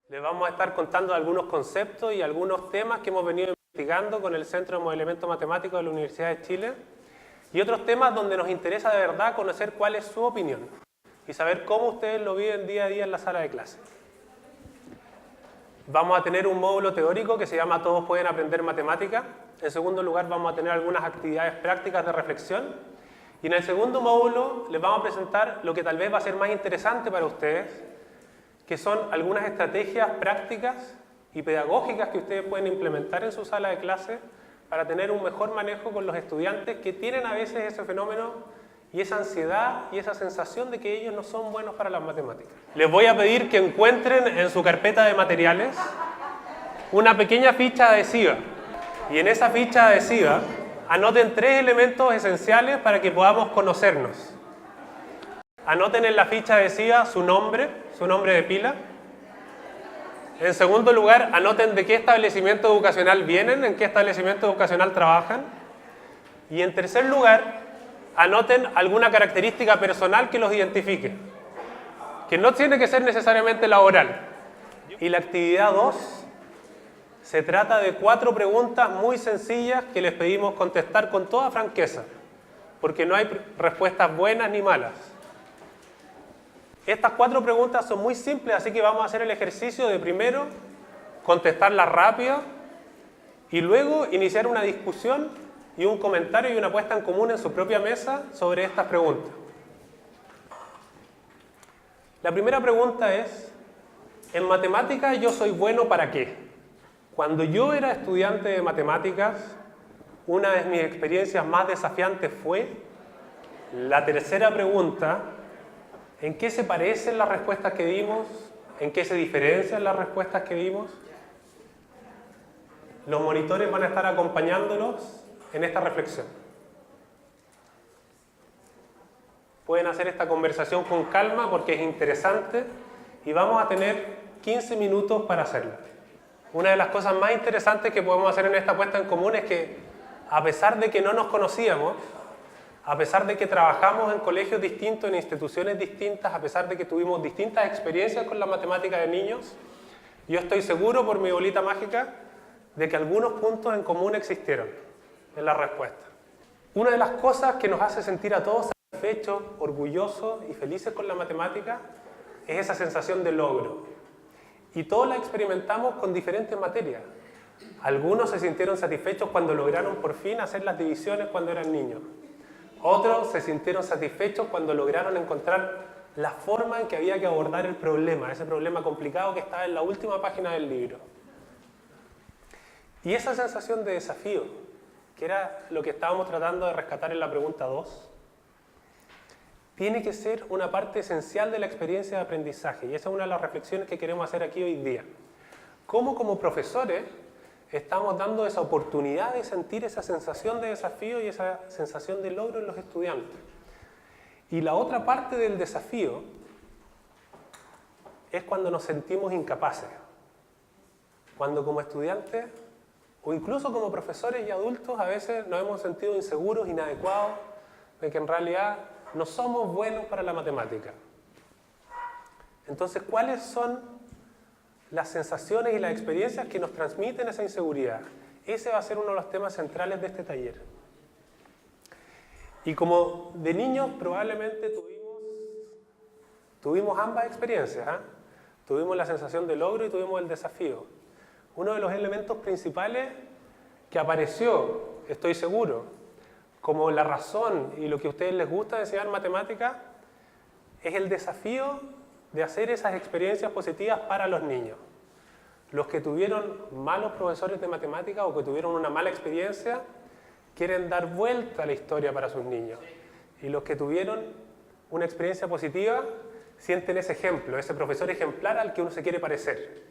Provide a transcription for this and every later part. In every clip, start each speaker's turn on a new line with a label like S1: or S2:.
S1: Les vamos a estar contando algunos conceptos y algunos temas que hemos venido investigando con el Centro de Modelamiento Matemático de la Universidad de Chile y otros temas donde nos interesa de verdad conocer cuál es su opinión y saber cómo ustedes lo viven día a día en la sala de clase. Vamos a tener un módulo teórico que se llama Todos pueden aprender matemática. En segundo lugar vamos a tener algunas actividades prácticas de reflexión. Y en el segundo módulo les vamos a presentar lo que tal vez va a ser más interesante para ustedes, que son algunas estrategias prácticas y pedagógicas que ustedes pueden implementar en su sala de clase para tener un mejor manejo con los estudiantes que tienen a veces ese fenómeno y esa ansiedad y esa sensación de que ellos no son buenos para las matemáticas. Les voy a pedir que encuentren en su carpeta de materiales una pequeña ficha adhesiva y en esa ficha adhesiva anoten 3 elementos esenciales para que podamos conocernos. Anoten en la ficha adhesiva su nombre de pila. En segundo lugar, anoten de qué establecimiento educacional vienen, en qué establecimiento educacional trabajan. Y en tercer lugar, anoten alguna característica personal que los identifique, que no tiene que ser necesariamente laboral. Y la actividad 2 se trata de 4 preguntas muy sencillas que les pedimos contestar con toda franqueza, porque no hay respuestas buenas ni malas. Estas 4 preguntas son muy simples, así que vamos a hacer el ejercicio de primero contestarlas rápido y luego iniciar una discusión y un comentario y una puesta en común en su propia mesa sobre estas preguntas. La primera pregunta es, ¿en matemáticas yo soy bueno para qué? Cuando yo era estudiante de matemáticas, una de mis experiencias más desafiantes fue la tercera pregunta. ¿En qué se parecen las respuestas que dimos? ¿En qué se diferencian las respuestas que dimos? Los monitores van a estar acompañándolos en esta reflexión. Pueden hacer esta conversación con calma porque es interesante y vamos a tener 15 minutos para hacerlo. Una de las cosas más interesantes que podemos hacer en esta puesta en común es que, a pesar de que no nos conocíamos, a pesar de que trabajamos en colegios distintos, en instituciones distintas, a pesar de que tuvimos distintas experiencias con la matemática de niños, yo estoy seguro por mi bolita mágica de que algunos puntos en común existieron en la respuesta. Una de las cosas que nos hace sentir a todos satisfechos, orgullosos y felices con la matemática es esa sensación de logro. Y todos la experimentamos con diferentes materias. Algunos se sintieron satisfechos cuando lograron por fin hacer las divisiones cuando eran niños. Otros se sintieron satisfechos cuando lograron encontrar la forma en que había que abordar el problema, ese problema complicado que estaba en la última página del libro. Y esa sensación de desafío, que era lo que estábamos tratando de rescatar en la pregunta 2, tiene que ser una parte esencial de la experiencia de aprendizaje. Y esa es una de las reflexiones que queremos hacer aquí hoy día. ¿Cómo como profesores estamos dando esa oportunidad de sentir esa sensación de desafío y esa sensación de logro en los estudiantes? Y la otra parte del desafío es cuando nos sentimos incapaces. Cuando como estudiantes, o incluso como profesores y adultos, a veces nos hemos sentido inseguros, inadecuados, de que en realidad no somos buenos para la matemática. Entonces, ¿cuáles son las sensaciones y las experiencias que nos transmiten esa inseguridad? Ese va a ser uno de los temas centrales de este taller. Y como de niños probablemente tuvimos ambas experiencias, ¿eh? Tuvimos la sensación de logro y tuvimos el desafío. Uno de los elementos principales que apareció, estoy seguro, como la razón y lo que a ustedes les gusta de enseñar matemáticas, es el desafío de hacer esas experiencias positivas para los niños. Los que tuvieron malos profesores de matemáticas o que tuvieron una mala experiencia, quieren dar vuelta a la historia para sus niños. Y los que tuvieron una experiencia positiva, sienten ese ejemplo, ese profesor ejemplar al que uno se quiere parecer.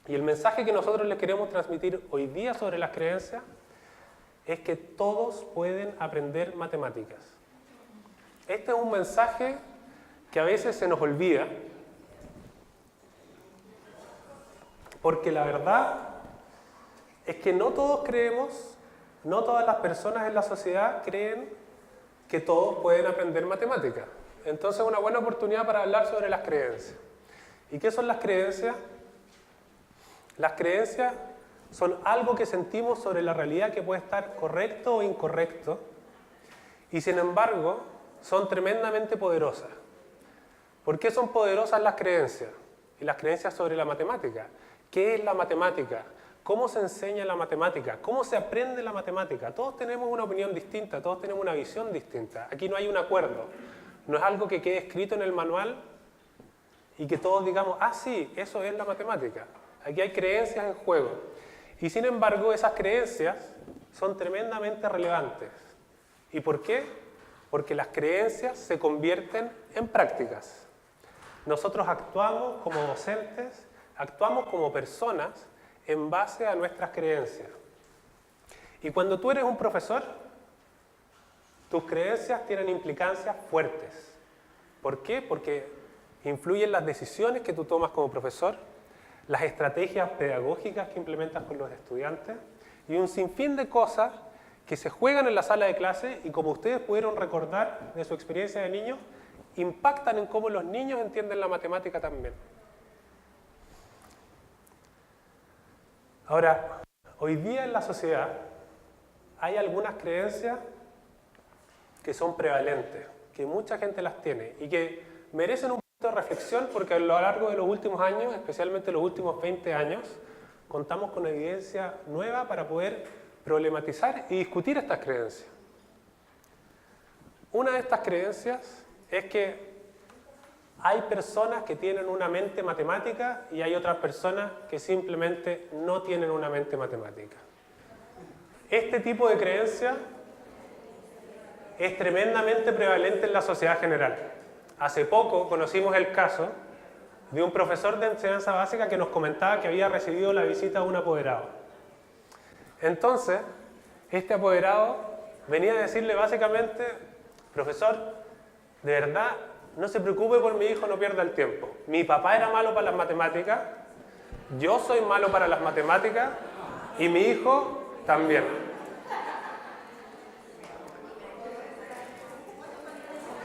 S1: Y el mensaje que nosotros les queremos transmitir hoy día sobre las creencias es que todos pueden aprender matemáticas. Este es un mensaje que a veces se nos olvida, porque la verdad es que no todos creemos, no todas las personas en la sociedad creen que todos pueden aprender matemáticas. Entonces es una buena oportunidad para hablar sobre las creencias. ¿Y qué son las creencias? Las creencias son algo que sentimos sobre la realidad que puede estar correcto o incorrecto, y sin embargo son tremendamente poderosas. ¿Por qué son poderosas las creencias? Y las creencias sobre la matemática. ¿Qué es la matemática? ¿Cómo se enseña la matemática? ¿Cómo se aprende la matemática? Todos tenemos una opinión distinta, todos tenemos una visión distinta. Aquí no hay un acuerdo. No es algo que quede escrito en el manual y que todos digamos, ah, sí, eso es la matemática. Aquí hay creencias en juego. Y sin embargo, esas creencias son tremendamente relevantes. ¿Y por qué? Porque las creencias se convierten en prácticas. Nosotros actuamos como docentes, actuamos como personas en base a nuestras creencias. Y cuando tú eres un profesor, tus creencias tienen implicancias fuertes. ¿Por qué? Porque influyen las decisiones que tú tomas como profesor, las estrategias pedagógicas que implementas con los estudiantes y un sinfín de cosas que se juegan en la sala de clase y, como ustedes pudieron recordar de su experiencia de niños, impactan en cómo los niños entienden la matemática también. Ahora, hoy día en la sociedad hay algunas creencias que son prevalentes, que mucha gente las tiene y que merecen un poquito de reflexión porque a lo largo de los últimos años, especialmente los últimos 20 años, contamos con evidencia nueva para poder problematizar y discutir estas creencias. Una de estas creencias es que hay personas que tienen una mente matemática y hay otras personas que simplemente no tienen una mente matemática. Este tipo de creencia es tremendamente prevalente en la sociedad general. Hace poco conocimos el caso de un profesor de enseñanza básica que nos comentaba que había recibido la visita de un apoderado. Entonces, este apoderado venía a decirle básicamente, profesor, de verdad, no se preocupe por mi hijo, no pierda el tiempo. Mi papá era malo para las matemáticas, yo soy malo para las matemáticas y mi hijo también.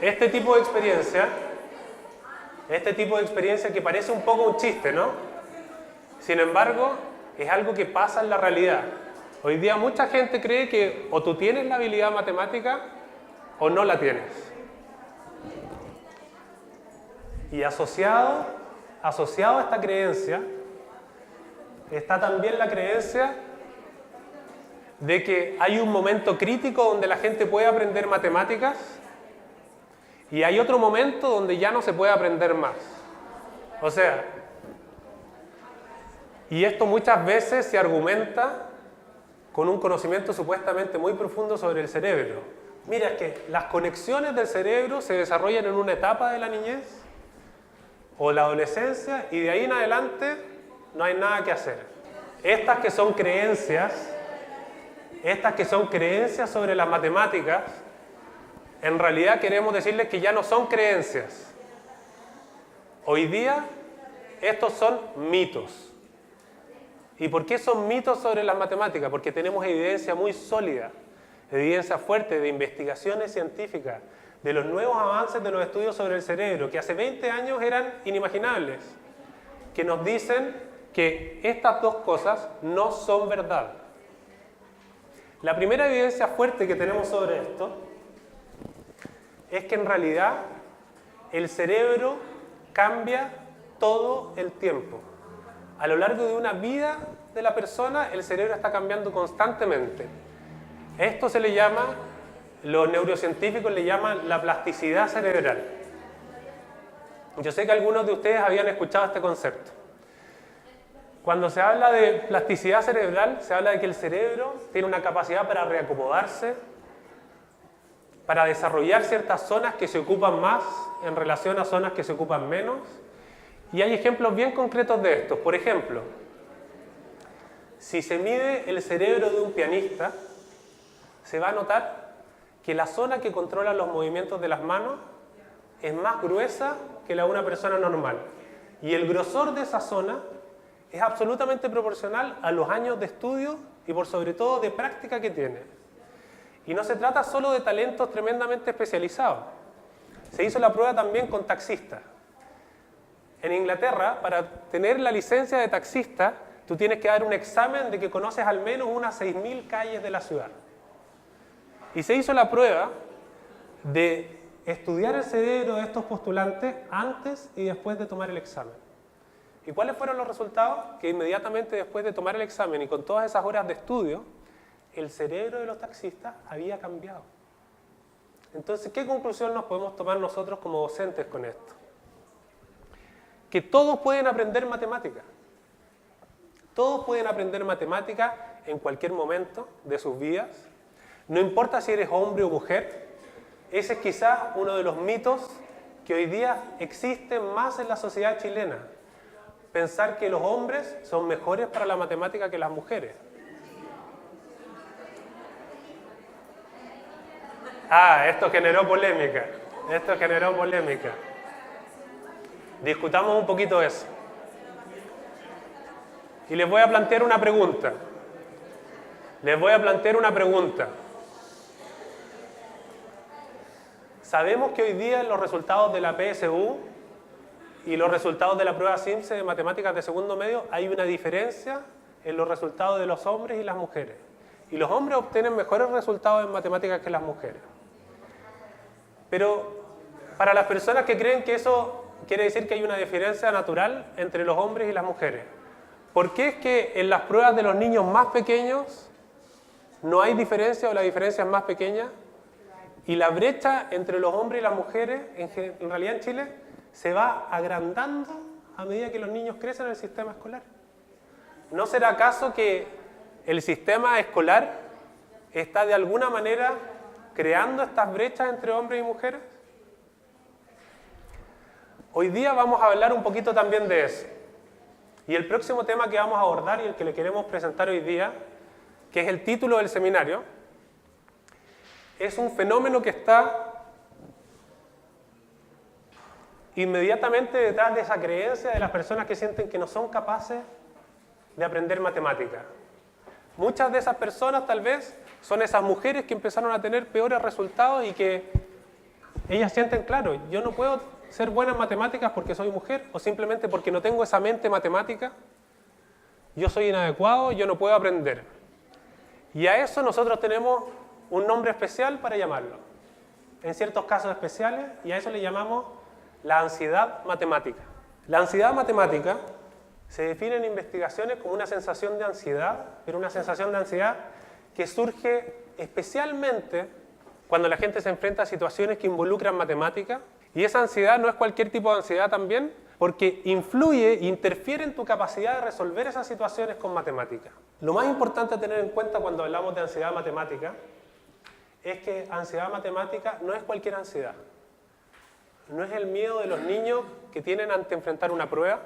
S1: Este tipo de experiencia que parece un poco un chiste, ¿no? Sin embargo, es algo que pasa en la realidad. Hoy día mucha gente cree que o tú tienes la habilidad matemática o no la tienes. Y asociado a esta creencia está también la creencia de que hay un momento crítico donde la gente puede aprender matemáticas y hay otro momento donde ya no se puede aprender más. O sea, y esto muchas veces se argumenta con un conocimiento supuestamente muy profundo sobre el cerebro. Mira, es que las conexiones del cerebro se desarrollan en una etapa de la niñez o la adolescencia y de ahí en adelante no hay nada que hacer. Estas que son creencias sobre las matemáticas, en realidad queremos decirles que ya no son creencias. Hoy día estos son mitos. ¿Y por qué son mitos sobre las matemáticas? Porque tenemos evidencia muy sólida, evidencia fuerte de investigaciones científicas, de los nuevos avances de los estudios sobre el cerebro, que hace 20 años eran inimaginables, que nos dicen que estas dos cosas no son verdad. La primera evidencia fuerte que tenemos sobre esto es que en realidad el cerebro cambia todo el tiempo. A lo largo de una vida de la persona, el cerebro está cambiando constantemente. Esto se le llama, los neurocientíficos le llaman la plasticidad cerebral. Yo sé que algunos de ustedes habían escuchado este concepto. Cuando se habla de plasticidad cerebral, se habla de que el cerebro tiene una capacidad para reacomodarse, para desarrollar ciertas zonas que se ocupan más en relación a zonas que se ocupan menos. Y hay ejemplos bien concretos de esto. Por ejemplo, si se mide el cerebro de un pianista, se va a notar que la zona que controla los movimientos de las manos es más gruesa que la de una persona normal. Y el grosor de esa zona es absolutamente proporcional a los años de estudio y por sobre todo de práctica que tiene. Y no se trata solo de talentos tremendamente especializados. Se hizo la prueba también con taxistas. En Inglaterra, para tener la licencia de taxista, tú tienes que dar un examen de que conoces al menos unas 6.000 calles de la ciudad. Y se hizo la prueba de estudiar el cerebro de estos postulantes antes y después de tomar el examen. ¿Y cuáles fueron los resultados? Que inmediatamente después de tomar el examen y con todas esas horas de estudio, el cerebro de los taxistas había cambiado. Entonces, ¿qué conclusión nos podemos tomar nosotros como docentes con esto? Que todos pueden aprender matemáticas. Todos pueden aprender matemáticas en cualquier momento de sus vidas. No importa si eres hombre o mujer. Ese es quizás uno de los mitos que hoy día existen más en la sociedad chilena. Pensar que los hombres son mejores para la matemática que las mujeres. Esto generó polémica. Esto generó polémica. Discutamos un poquito eso. Y les voy a plantear una pregunta. Sabemos que hoy día en los resultados de la PSU y los resultados de la prueba CIMSE de matemáticas de segundo medio hay una diferencia en los resultados de los hombres y las mujeres. Y los hombres obtienen mejores resultados en matemáticas que las mujeres. Pero para las personas que creen que eso quiere decir que hay una diferencia natural entre los hombres y las mujeres, ¿por qué es que en las pruebas de los niños más pequeños no hay diferencia o la diferencia es más pequeña? Y la brecha entre los hombres y las mujeres, en realidad en Chile, se va agrandando a medida que los niños crecen en el sistema escolar. ¿No será acaso que el sistema escolar está de alguna manera creando estas brechas entre hombres y mujeres? Hoy día vamos a hablar un poquito también de eso. Y el próximo tema que vamos a abordar y el que le queremos presentar hoy día, que es el título del seminario, es un fenómeno que está inmediatamente detrás de esa creencia de las personas que sienten que no son capaces de aprender matemáticas. Muchas de esas personas tal vez son esas mujeres que empezaron a tener peores resultados y que ellas sienten, claro, yo no puedo ser buena en matemáticas porque soy mujer o simplemente porque no tengo esa mente matemática, yo soy inadecuado, yo no puedo aprender. Y a eso nosotros tenemos un nombre especial para llamarlo, en ciertos casos especiales, y a eso le llamamos la ansiedad matemática. La ansiedad matemática se define en investigaciones como una sensación de ansiedad, pero una sensación de ansiedad que surge especialmente cuando la gente se enfrenta a situaciones que involucran matemática, y esa ansiedad no es cualquier tipo de ansiedad también, porque influye e interfiere en tu capacidad de resolver esas situaciones con matemática. Lo más importante a tener en cuenta cuando hablamos de ansiedad matemática es que ansiedad matemática no es cualquier ansiedad. No es el miedo de los niños que tienen ante enfrentar una prueba.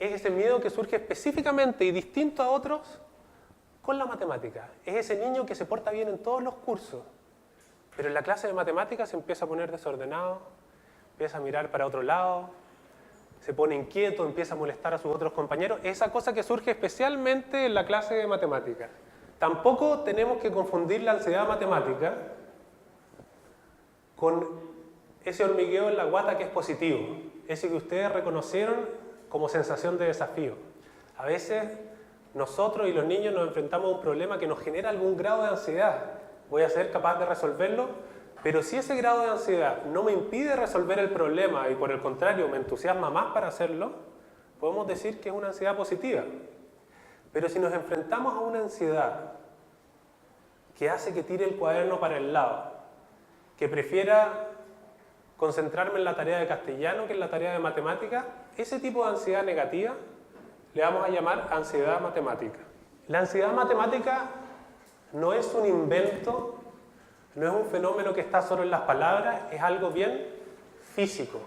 S1: Es ese miedo que surge específicamente y distinto a otros con la matemática. Es ese niño que se porta bien en todos los cursos, pero en la clase de matemáticas se empieza a poner desordenado, empieza a mirar para otro lado, se pone inquieto, empieza a molestar a sus otros compañeros. Esa cosa que surge especialmente en la clase de matemáticas. Tampoco tenemos que confundir la ansiedad matemática con ese hormigueo en la guata que es positivo, ese que ustedes reconocieron como sensación de desafío. A veces nosotros y los niños nos enfrentamos a un problema que nos genera algún grado de ansiedad. Voy a ser capaz de resolverlo, pero si ese grado de ansiedad no me impide resolver el problema y por el contrario me entusiasma más para hacerlo, podemos decir que es una ansiedad positiva. Pero si nos enfrentamos a una ansiedad que hace que tire el cuaderno para el lado, que prefiera concentrarme en la tarea de castellano que en la tarea de matemática, ese tipo de ansiedad negativa le vamos a llamar ansiedad matemática. La ansiedad matemática no es un invento, no es un fenómeno que está solo en las palabras, es algo bien físico.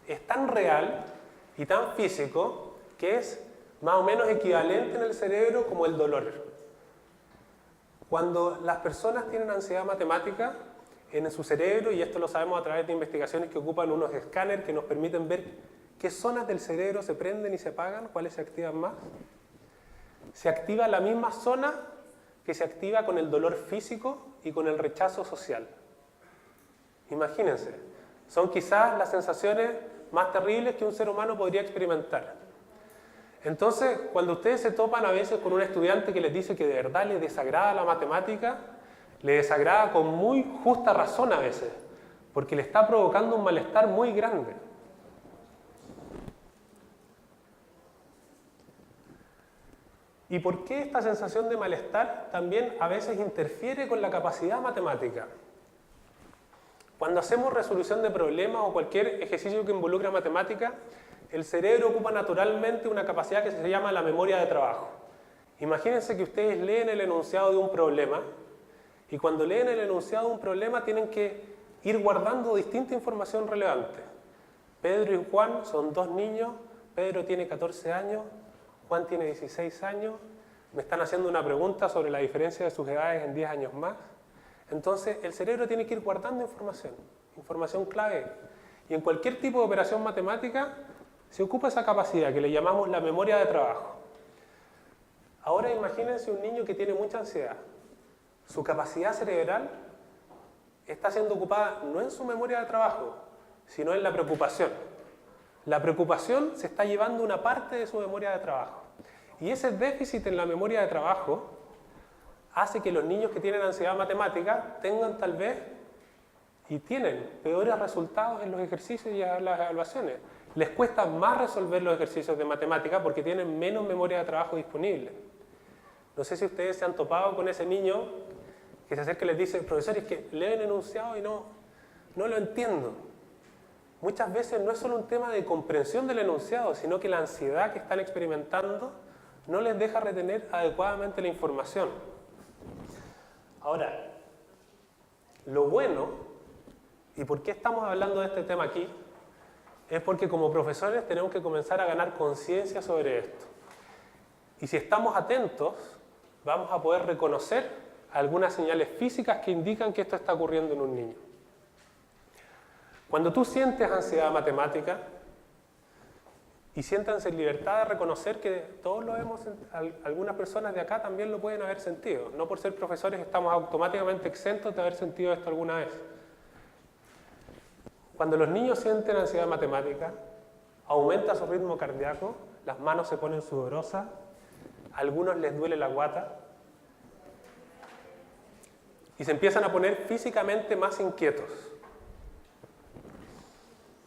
S1: Es tan real y tan físico que es más o menos equivalente en el cerebro como el dolor. Cuando las personas tienen ansiedad matemática en su cerebro, y esto lo sabemos a través de investigaciones que ocupan unos escáneres que nos permiten ver qué zonas del cerebro se prenden y se apagan, cuáles se activan más, se activa la misma zona que se activa con el dolor físico y con el rechazo social. Imagínense, son quizás las sensaciones más terribles que un ser humano podría experimentar. Entonces, cuando ustedes se topan a veces con un estudiante que les dice que de verdad les desagrada la matemática, le desagrada con muy justa razón a veces, porque le está provocando un malestar muy grande. ¿Y por qué esta sensación de malestar también a veces interfiere con la capacidad matemática? Cuando hacemos resolución de problemas o cualquier ejercicio que involucra matemática, el cerebro ocupa naturalmente una capacidad que se llama la memoria de trabajo. Imagínense que ustedes leen el enunciado de un problema y cuando leen el enunciado de un problema tienen que ir guardando distinta información relevante. Pedro y Juan son dos niños, Pedro tiene 14 años, Juan tiene 16 años, me están haciendo una pregunta sobre la diferencia de sus edades en 10 años más. Entonces, el cerebro tiene que ir guardando información clave. Y en cualquier tipo de operación matemática se ocupa esa capacidad que le llamamos la memoria de trabajo. Ahora imagínense un niño que tiene mucha ansiedad. Su capacidad cerebral está siendo ocupada no en su memoria de trabajo, sino en la preocupación. La preocupación se está llevando una parte de su memoria de trabajo. Y ese déficit en la memoria de trabajo hace que los niños que tienen ansiedad matemática tengan tal vez y tienen peores resultados en los ejercicios y en las evaluaciones. Les cuesta más resolver los ejercicios de matemática porque tienen menos memoria de trabajo disponible. No sé si ustedes se han topado con ese niño que se acerca y les dice, profesor, es que leen el enunciado y no lo entiendo. Muchas veces no es solo un tema de comprensión del enunciado, sino que la ansiedad que están experimentando no les deja retener adecuadamente la información. Ahora, lo bueno, y por qué estamos hablando de este tema aquí, es porque como profesores tenemos que comenzar a ganar conciencia sobre esto. Y si estamos atentos, vamos a poder reconocer algunas señales físicas que indican que esto está ocurriendo en un niño. Cuando tú sientes ansiedad matemática, y siéntanse en libertad de reconocer que todos lo hemos, algunas personas de acá también lo pueden haber sentido. No por ser profesores estamos automáticamente exentos de haber sentido esto alguna vez. Cuando los niños sienten ansiedad matemática, aumenta su ritmo cardíaco, las manos se ponen sudorosas, a algunos les duele la guata y se empiezan a poner físicamente más inquietos.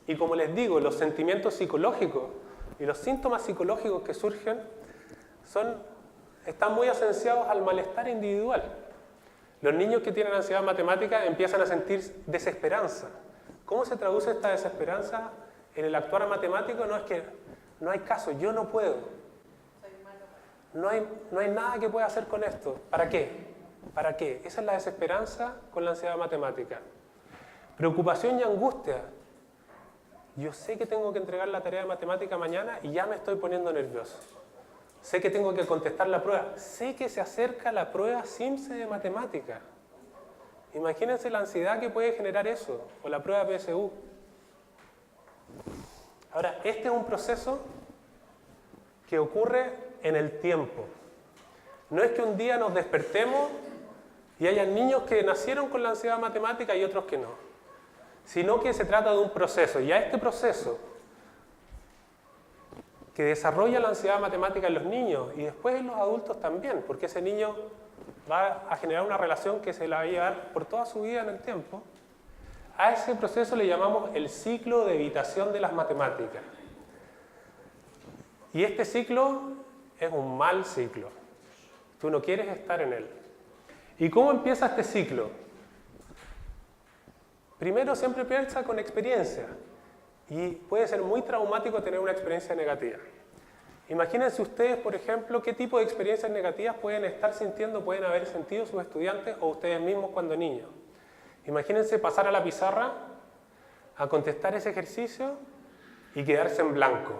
S1: Y como les digo, los sentimientos psicológicos y los síntomas psicológicos que surgen están muy asociados al malestar individual. Los niños que tienen ansiedad matemática empiezan a sentir desesperanza. ¿Cómo se traduce esta desesperanza en el actuar matemático? No es que no hay caso, yo no puedo. No hay nada que pueda hacer con esto. ¿Para qué? ¿Para qué? Esa es la desesperanza con la ansiedad matemática. Preocupación y angustia. Yo sé que tengo que entregar la tarea de matemática mañana y ya me estoy poniendo nervioso. Sé que tengo que contestar la prueba. Sé que se acerca la prueba SIMSE de matemática. Imagínense la ansiedad que puede generar eso, o la prueba PSU. Ahora, este es un proceso que ocurre en el tiempo. No es que un día nos despertemos y hayan niños que nacieron con la ansiedad matemática y otros que no, sino que se trata de un proceso, y a este proceso que desarrolla la ansiedad matemática en los niños y después en los adultos también, porque ese niño va a generar una relación que se la va a llevar por toda su vida en el tiempo, a ese proceso le llamamos el ciclo de evitación de las matemáticas. Y este ciclo es un mal ciclo. Tú no quieres estar en él. ¿Y cómo empieza este ciclo? Primero siempre piensa con experiencia y puede ser muy traumático tener una experiencia negativa. Imagínense ustedes, por ejemplo, qué tipo de experiencias negativas pueden estar sintiendo, pueden haber sentido sus estudiantes o ustedes mismos cuando niños. Imagínense pasar a la pizarra a contestar ese ejercicio y quedarse en blanco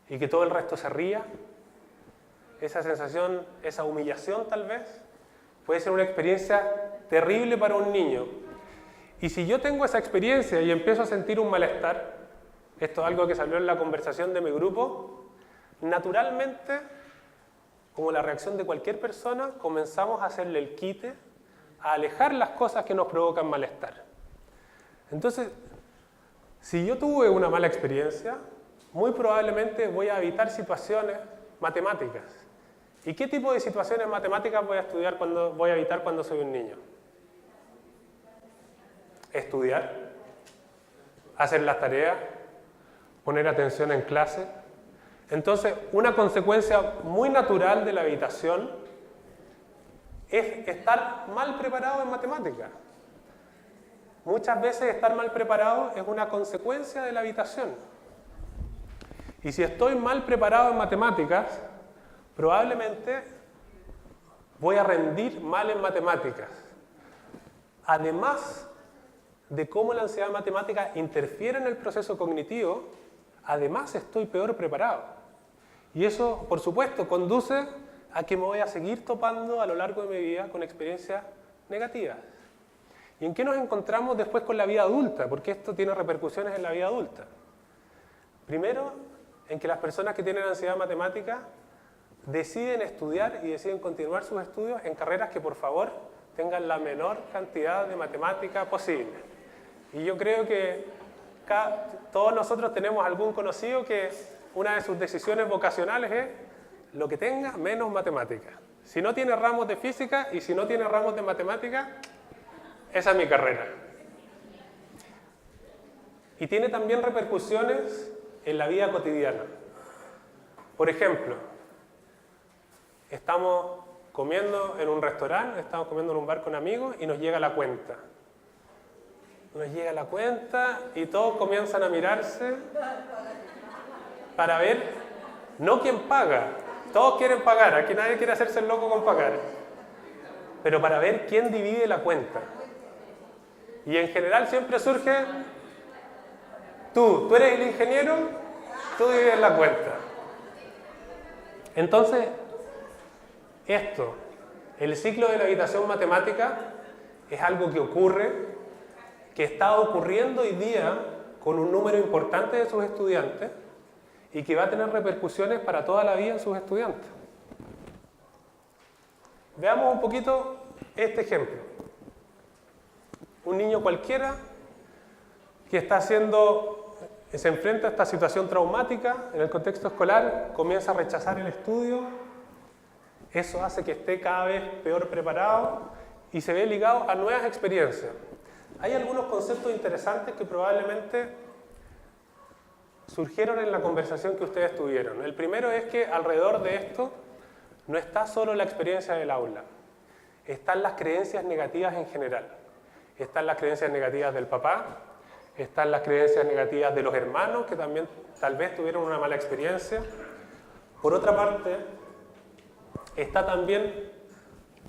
S1: y que todo el resto se ría. Esa sensación, esa humillación tal vez, puede ser una experiencia terrible para un niño. Y si yo tengo esa experiencia y empiezo a sentir un malestar, esto es algo que salió en la conversación de mi grupo, naturalmente, como la reacción de cualquier persona, comenzamos a hacerle el quite, a alejar las cosas que nos provocan malestar. Entonces, si yo tuve una mala experiencia, muy probablemente voy a evitar situaciones matemáticas. ¿Y qué tipo de situaciones matemáticas voy a evitar cuando soy un niño? Estudiar, hacer las tareas, poner atención en clase. Entonces, una consecuencia muy natural de la evitación es estar mal preparado en matemáticas. Muchas veces estar mal preparado es una consecuencia de la evitación. Y si estoy mal preparado en matemáticas, probablemente voy a rendir mal en matemáticas. Además de cómo la ansiedad matemática interfiere en el proceso cognitivo, además estoy peor preparado. Y eso, por supuesto, conduce a que me voy a seguir topando a lo largo de mi vida con experiencias negativas. ¿Y en qué nos encontramos después con la vida adulta? Porque esto tiene repercusiones en la vida adulta. Primero, en que las personas que tienen ansiedad matemática deciden estudiar y deciden continuar sus estudios en carreras que, por favor, tengan la menor cantidad de matemática posible. Y yo creo que todos nosotros tenemos algún conocido que una de sus decisiones vocacionales es lo que tenga menos matemática. Si no tiene ramos de física y si no tiene ramos de matemática, esa es mi carrera. Y tiene también repercusiones en la vida cotidiana. Por ejemplo, estamos comiendo en un restaurante, estamos comiendo en un bar con amigos y nos llega la cuenta. Nos llega la cuenta y todos comienzan a mirarse para ver, no quién paga, todos quieren pagar, aquí nadie quiere hacerse el loco con pagar, pero para ver quién divide la cuenta. Y en general siempre surge, tú eres el ingeniero, tú divides la cuenta. Entonces, el ciclo de la evitación matemática es algo que ocurre, que está ocurriendo hoy día con un número importante de sus estudiantes y que va a tener repercusiones para toda la vida en sus estudiantes. Veamos un poquito este ejemplo. Un niño cualquiera que se enfrenta a esta situación traumática en el contexto escolar, comienza a rechazar el estudio, eso hace que esté cada vez peor preparado y se ve ligado a nuevas experiencias. Hay algunos conceptos interesantes que probablemente surgieron en la conversación que ustedes tuvieron. El primero es que alrededor de esto no está solo la experiencia del aula, están las creencias negativas en general. Están las creencias negativas del papá, están las creencias negativas de los hermanos, que también tal vez tuvieron una mala experiencia. Por otra parte, está también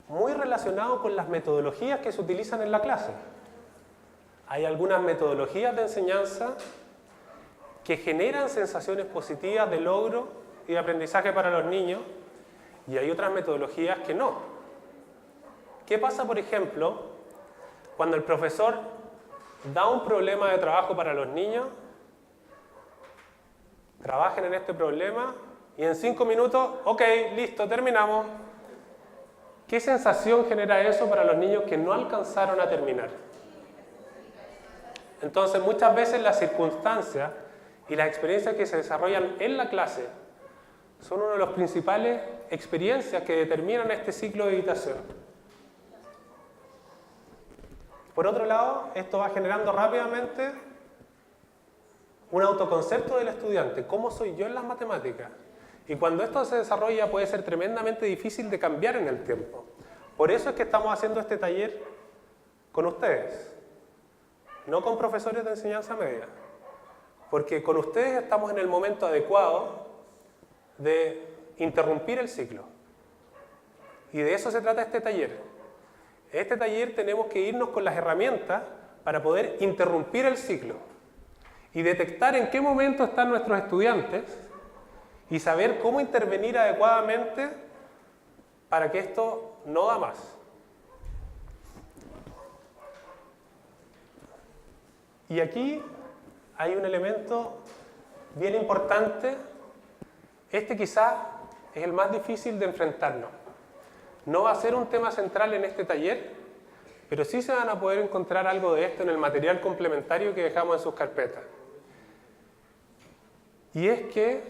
S1: muy relacionado con las metodologías que se utilizan en la clase. Hay algunas metodologías de enseñanza que generan sensaciones positivas de logro y de aprendizaje para los niños, y hay otras metodologías que no. ¿Qué pasa, por ejemplo, cuando el profesor da un problema de trabajo para los niños? Trabajen en este problema y en 5 minutos, ok, listo, terminamos. ¿Qué sensación genera eso para los niños que no alcanzaron a terminar? Entonces, muchas veces las circunstancias y las experiencias que se desarrollan en la clase son una de las principales experiencias que determinan este ciclo de evitación. Por otro lado, esto va generando rápidamente un autoconcepto del estudiante. ¿Cómo soy yo en las matemáticas? Y cuando esto se desarrolla puede ser tremendamente difícil de cambiar en el tiempo. Por eso es que estamos haciendo este taller con ustedes, no con profesores de enseñanza media. Porque con ustedes estamos en el momento adecuado de interrumpir el ciclo. Y de eso se trata este taller. En este taller tenemos que irnos con las herramientas para poder interrumpir el ciclo y detectar en qué momento están nuestros estudiantes y saber cómo intervenir adecuadamente para que esto no da más. Y aquí hay un elemento bien importante. Este quizás es el más difícil de enfrentarnos. No va a ser un tema central en este taller, pero sí se van a poder encontrar algo de esto en el material complementario que dejamos en sus carpetas. Y es que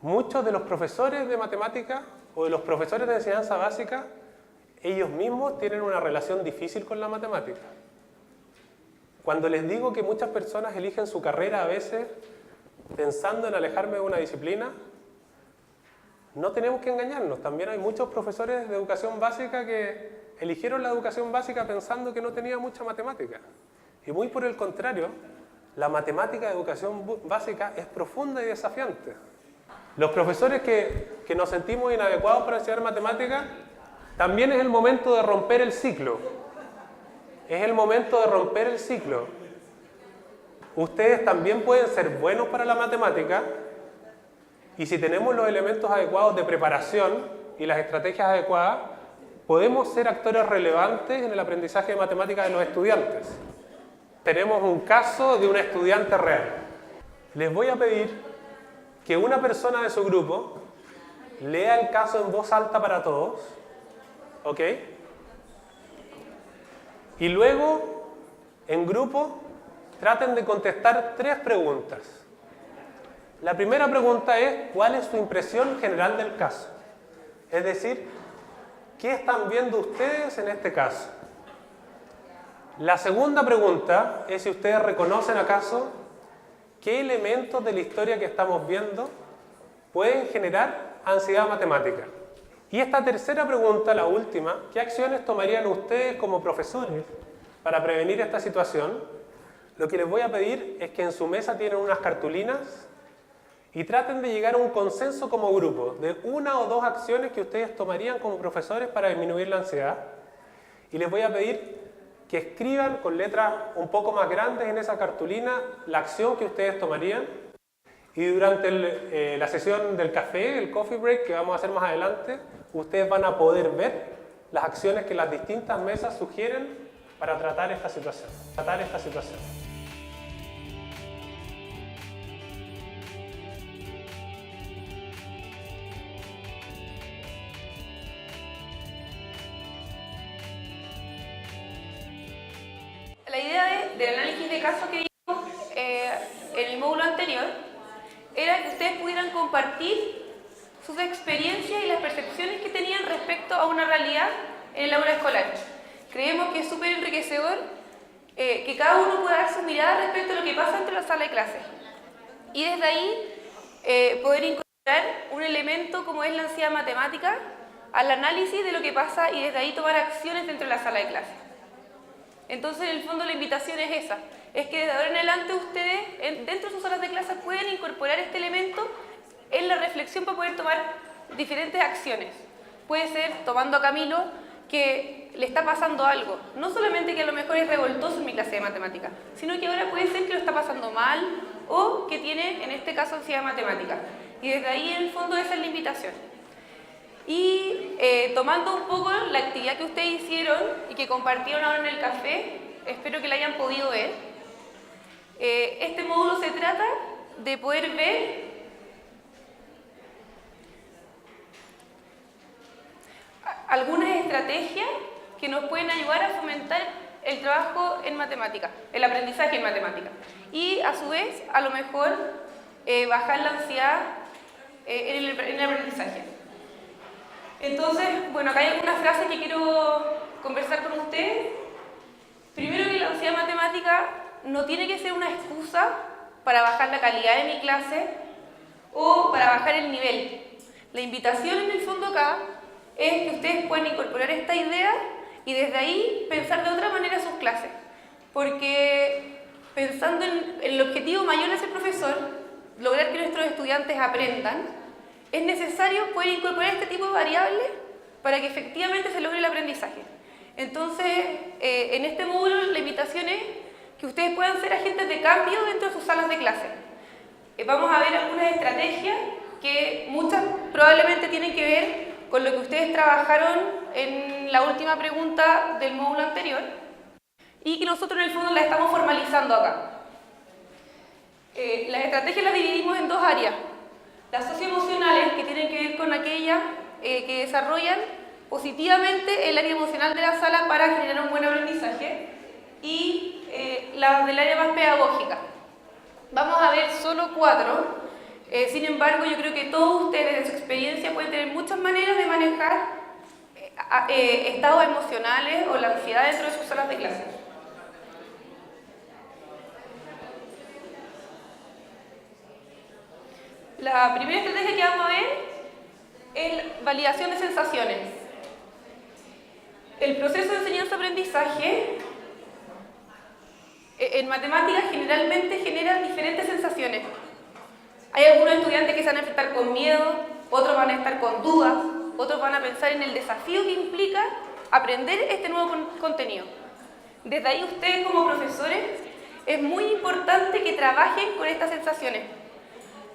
S1: muchos de los profesores de matemática o de los profesores de enseñanza básica, ellos mismos tienen una relación difícil con la matemática. Cuando les digo que muchas personas eligen su carrera a veces pensando en alejarme de una disciplina, no tenemos que engañarnos. También hay muchos profesores de educación básica que eligieron la educación básica pensando que no tenía mucha matemática. Y muy por el contrario, la matemática de educación básica es profunda y desafiante. Los profesores que nos sentimos inadecuados para enseñar matemática, también es el momento de romper el ciclo. Es el momento de romper el ciclo. Ustedes también pueden ser buenos para la matemática y si tenemos los elementos adecuados de preparación y las estrategias adecuadas, podemos ser actores relevantes en el aprendizaje de matemáticas de los estudiantes. Tenemos un caso de una estudiante real. Les voy a pedir que una persona de su grupo lea el caso en voz alta para todos, ¿ok? Y luego, en grupo, traten de contestar 3 preguntas. La primera pregunta es, ¿cuál es su impresión general del caso? Es decir, ¿qué están viendo ustedes en este caso? La segunda pregunta es si ustedes reconocen acaso qué elementos de la historia que estamos viendo pueden generar ansiedad matemática. Y esta tercera pregunta, la última, ¿qué acciones tomarían ustedes como profesores para prevenir esta situación? Lo que les voy a pedir es que en su mesa tienen unas cartulinas y traten de llegar a un consenso como grupo de 1 o 2 acciones que ustedes tomarían como profesores para disminuir la ansiedad. Y les voy a pedir que escriban con letras un poco más grandes en esa cartulina la acción que ustedes tomarían. Y durante la sesión del café, el coffee break que vamos a hacer más adelante, ustedes van a poder ver las acciones que las distintas mesas sugieren para tratar esta situación.
S2: La idea del análisis de caso que vimos en el módulo anterior era que ustedes pudieran compartir sus experiencias y las percepciones que tenían respecto a una realidad en el aula escolar. Creemos que es súper enriquecedor que cada uno pueda dar su mirada respecto a lo que pasa dentro de la sala de clases. Y desde ahí poder incorporar un elemento como es la ansiedad matemática al análisis de lo que pasa y desde ahí tomar acciones dentro de la sala de clases. Entonces, en el fondo, la invitación es esa, es que desde ahora en adelante ustedes, dentro de sus salas de clases, pueden incorporar este elemento en la reflexión para poder tomar diferentes acciones. Puede ser tomando a Camilo que le está pasando algo, no solamente que a lo mejor es revoltoso en mi clase de matemática, sino que ahora puede ser que lo está pasando mal o que tiene, en este caso, ansiedad matemática. Y desde ahí, en el fondo, esa es la invitación. Y tomando un poco la actividad que ustedes hicieron y que compartieron ahora en el café, espero que la hayan podido ver. Este módulo se trata de poder ver algunas estrategias que nos pueden ayudar a fomentar el trabajo en matemática, el aprendizaje en matemática. Y a su vez, a lo mejor, bajar la ansiedad en el aprendizaje. Entonces, bueno, acá hay algunas frases que quiero conversar con ustedes. Primero, que la ansiedad matemática no tiene que ser una excusa para bajar la calidad de mi clase o para bajar el nivel. La invitación en el fondo acá es que ustedes puedan incorporar esta idea y desde ahí pensar de otra manera sus clases. Porque pensando en el objetivo mayor de ser profesor, lograr que nuestros estudiantes aprendan, es necesario poder incorporar este tipo de variables para que efectivamente se logre el aprendizaje. Entonces, en este módulo la invitación es que ustedes puedan ser agentes de cambio dentro de sus salas de clase. Vamos a ver algunas estrategias que muchas probablemente tienen que ver con lo que ustedes trabajaron en la última pregunta del módulo anterior y que nosotros en el fondo las estamos formalizando acá. Las estrategias las dividimos en 2 áreas. Las socioemocionales, que tienen que ver con aquellas que desarrollan positivamente el área emocional de la sala para generar un buen aprendizaje, y las del área más pedagógica. Vamos a ver solo 4 Sin embargo, yo creo que todos ustedes, en su experiencia, pueden tener muchas maneras de manejar estados emocionales o la ansiedad dentro de sus salas de clase. La primera estrategia que vamos a ver es validación de sensaciones. El proceso de enseñanza-aprendizaje en matemáticas generalmente genera diferentes sensaciones. Hay algunos estudiantes que se van a enfrentar con miedo, otros van a estar con dudas, otros van a pensar en el desafío que implica aprender este nuevo contenido. Desde ahí ustedes como profesores es muy importante que trabajen con estas sensaciones.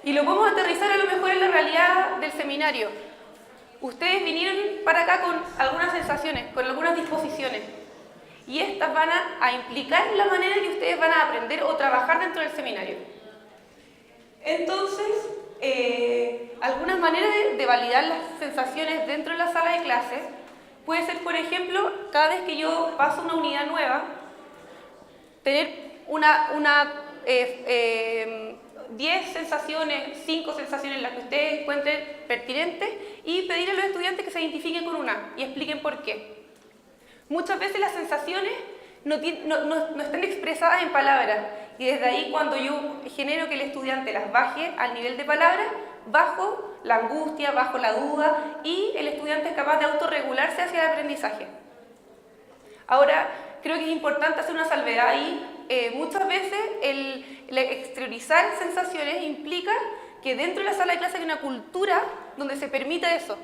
S2: Y lo podemos aterrizar a lo mejor en la realidad del seminario. Ustedes vinieron para acá con algunas sensaciones, con algunas disposiciones. Y estas van a implicar la manera en que ustedes van a aprender o trabajar dentro del seminario. Entonces, algunas maneras de validar las sensaciones dentro de la sala de clases puede ser, por ejemplo, cada vez que yo paso una unidad nueva, tener 10 sensaciones, 5 sensaciones las que ustedes encuentren pertinentes y pedir a los estudiantes que se identifiquen con una y expliquen por qué. Muchas veces las sensaciones no están expresadas en palabras y desde ahí cuando yo genero que el estudiante las baje al nivel de palabras, bajo la angustia, bajo la duda y el estudiante es capaz de autorregularse hacia el aprendizaje. Ahora, creo que es importante hacer una salvedad ahí. Muchas veces el exteriorizar sensaciones implica que dentro de la sala de clase hay una cultura donde se permite eso.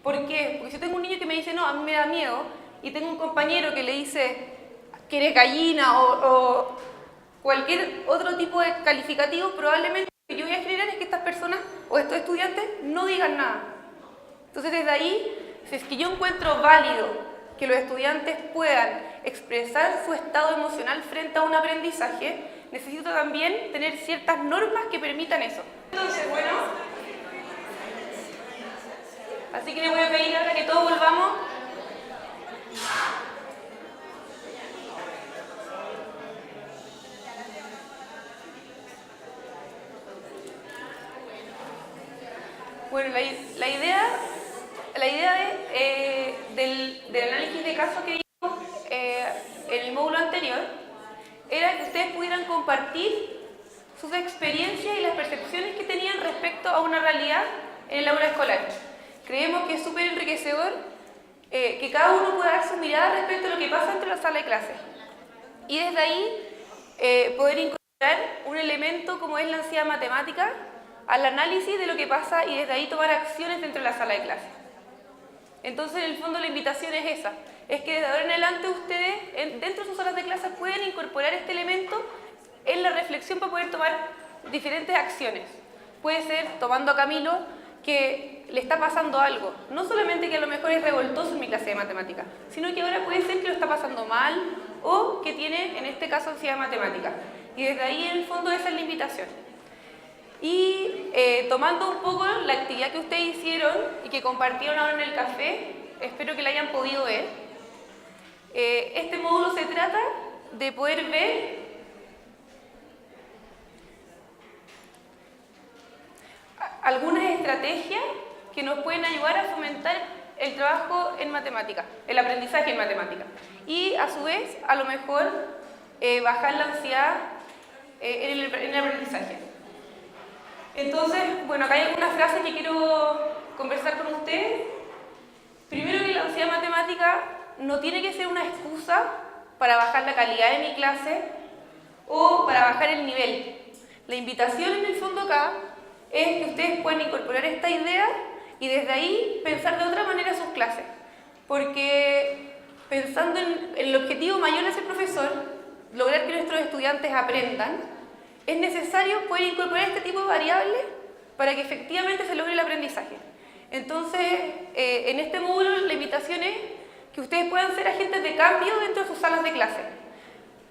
S2: ¿Por qué? Porque si yo tengo un niño que me dice, no, a mí me da miedo, y tengo un compañero que le dice que eres gallina o cualquier otro tipo de calificativo, probablemente lo que yo voy a generar es que estas personas o estos estudiantes no digan nada. Entonces desde ahí, si es que yo encuentro válido que los estudiantes puedan expresar su estado emocional frente a un aprendizaje, necesito también tener ciertas normas que permitan eso. Entonces, bueno, así que les voy a pedir ahora que todos volvamos. Bueno, la idea del análisis de casos que vimos en el módulo anterior era que ustedes pudieran compartir sus experiencias y las percepciones que tenían respecto a una realidad en el aula escolar. Creemos que es súper enriquecedor que cada uno pueda dar su mirada respecto a lo que pasa dentro de la sala de clases. Y desde ahí poder incorporar un elemento como es la ansiedad matemática al análisis de lo que pasa y desde ahí tomar acciones dentro de la sala de clases. Entonces, en el fondo, la invitación es esa, es que desde ahora en adelante ustedes, dentro de sus salas de clases, pueden incorporar este elemento en la reflexión para poder tomar diferentes acciones. Puede ser tomando a Camilo que le está pasando algo, no solamente que a lo mejor es revoltoso en mi clase de matemática, sino que ahora puede ser que lo está pasando mal o que tiene, en este caso, ansiedad matemática. Y desde ahí, en el fondo, esa es la invitación. Y tomando un poco la actividad que ustedes hicieron y que compartieron ahora en el café, espero que la hayan podido ver. Este módulo se trata de poder ver algunas estrategias que nos pueden ayudar a fomentar el trabajo en matemática, el aprendizaje en matemática. Y a su vez, a lo mejor, bajar la ansiedad en el aprendizaje. Entonces, bueno, acá hay algunas frases que quiero conversar con ustedes. Primero, que la ansiedad matemática no tiene que ser una excusa para bajar la calidad de mi clase o para bajar el nivel. La invitación en el fondo acá es que ustedes puedan incorporar esta idea y desde ahí pensar de otra manera sus clases. Porque pensando en el objetivo mayor de ese profesor, lograr que nuestros estudiantes aprendan, es necesario poder incorporar este tipo de variables para que efectivamente se logre el aprendizaje. Entonces, en este módulo la invitación es que ustedes puedan ser agentes de cambio dentro de sus salas de clase.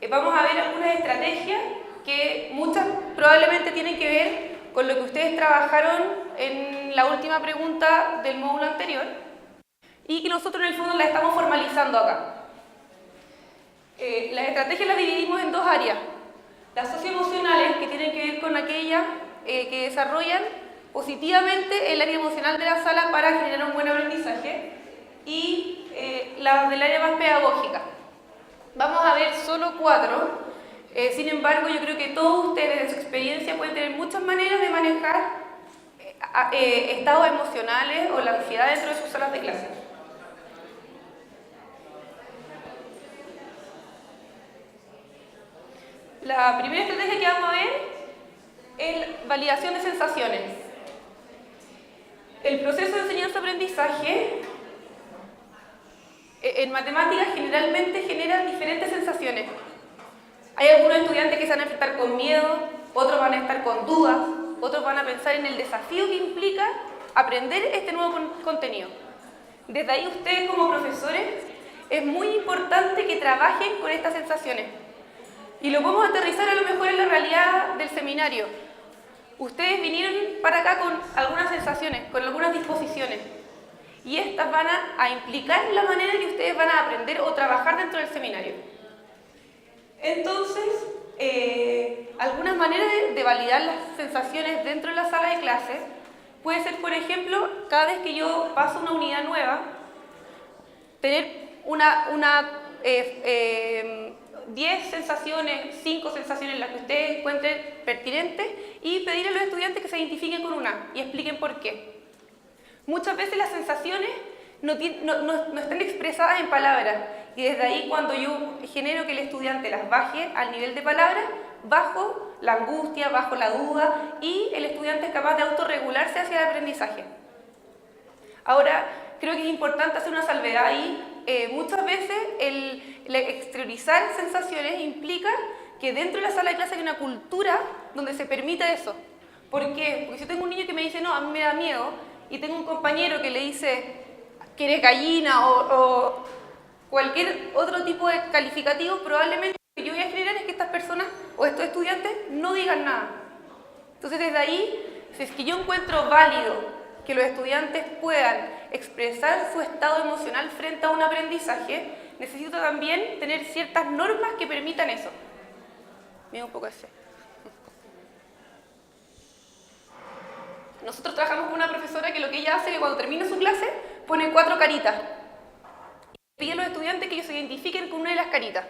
S2: Vamos a ver algunas estrategias que muchas probablemente tienen que ver con lo que ustedes trabajaron en la última pregunta del módulo anterior y que nosotros en el fondo las estamos formalizando acá. Las estrategias las dividimos en dos áreas. Las socioemocionales, que tienen que ver con aquellas que desarrollan positivamente el área emocional de la sala para generar un buen aprendizaje y la del área más pedagógica. Vamos a ver solo 4, sin embargo yo creo que todos ustedes en su experiencia pueden tener muchas maneras de manejar estados emocionales o la ansiedad dentro de sus salas de clase. La primera estrategia que vamos a ver es validación de sensaciones. El proceso de enseñanza-aprendizaje en matemáticas generalmente genera diferentes sensaciones. Hay algunos estudiantes que se van a enfrentar con miedo, otros van a estar con dudas, otros van a pensar en el desafío que implica aprender este nuevo contenido. Desde ahí ustedes como profesores es muy importante que trabajen con estas sensaciones. Y lo podemos aterrizar a lo mejor en la realidad del seminario. Ustedes vinieron para acá con algunas sensaciones, con algunas disposiciones. Y estas van a implicar la manera en que ustedes van a aprender o trabajar dentro del seminario. Entonces, algunas maneras de validar las sensaciones dentro de la sala de clases puede ser, por ejemplo, cada vez que yo paso una unidad nueva, tener 10 sensaciones, 5 sensaciones las que ustedes encuentren pertinentes y pedirle a los estudiantes que se identifiquen con una y expliquen por qué. Muchas veces las sensaciones no están expresadas en palabras y desde ahí cuando yo genero que el estudiante las baje al nivel de palabras, bajo la angustia, bajo la duda y el estudiante es capaz de autorregularse hacia el aprendizaje. Ahora, creo que es importante hacer una salvedad ahí. Muchas veces el exteriorizar sensaciones implica que dentro de la sala de clase hay una cultura donde se permite eso. ¿Por qué? Porque si yo tengo un niño que me dice, no, a mí me da miedo, y tengo un compañero que le dice que eres gallina o cualquier otro tipo de calificativo, probablemente lo que yo voy a generar es que estas personas o estos estudiantes no digan nada. Entonces desde ahí, si es que yo encuentro válido que los estudiantes puedan expresar su estado emocional frente a un aprendizaje, necesito también tener ciertas normas que permitan eso. Mira un poco ese. Nosotros trabajamos con una profesora que lo que ella hace es que cuando termina su clase pone 4 caritas y pide a los estudiantes que ellos se identifiquen con una de las caritas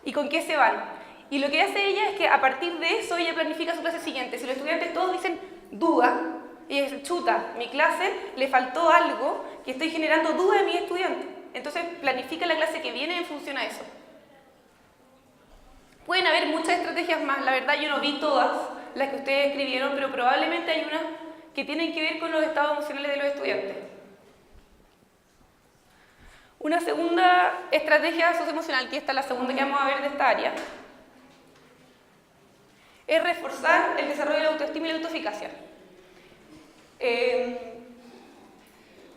S2: y con qué se van. Y lo que hace ella es que a partir de eso ella planifica su clase siguiente. Si los estudiantes todos dicen duda, ella dice, chuta, mi clase le faltó algo que estoy generando duda de mis estudiantes. Entonces planifica la clase que viene en función a eso. Pueden haber muchas estrategias más, la verdad yo no vi todas las que ustedes escribieron, pero probablemente hay unas que tienen que ver con los estados emocionales de los estudiantes. Una segunda estrategia socioemocional, que esta es la segunda que vamos a ver de esta área, es reforzar el desarrollo de la autoestima y la autoeficacia.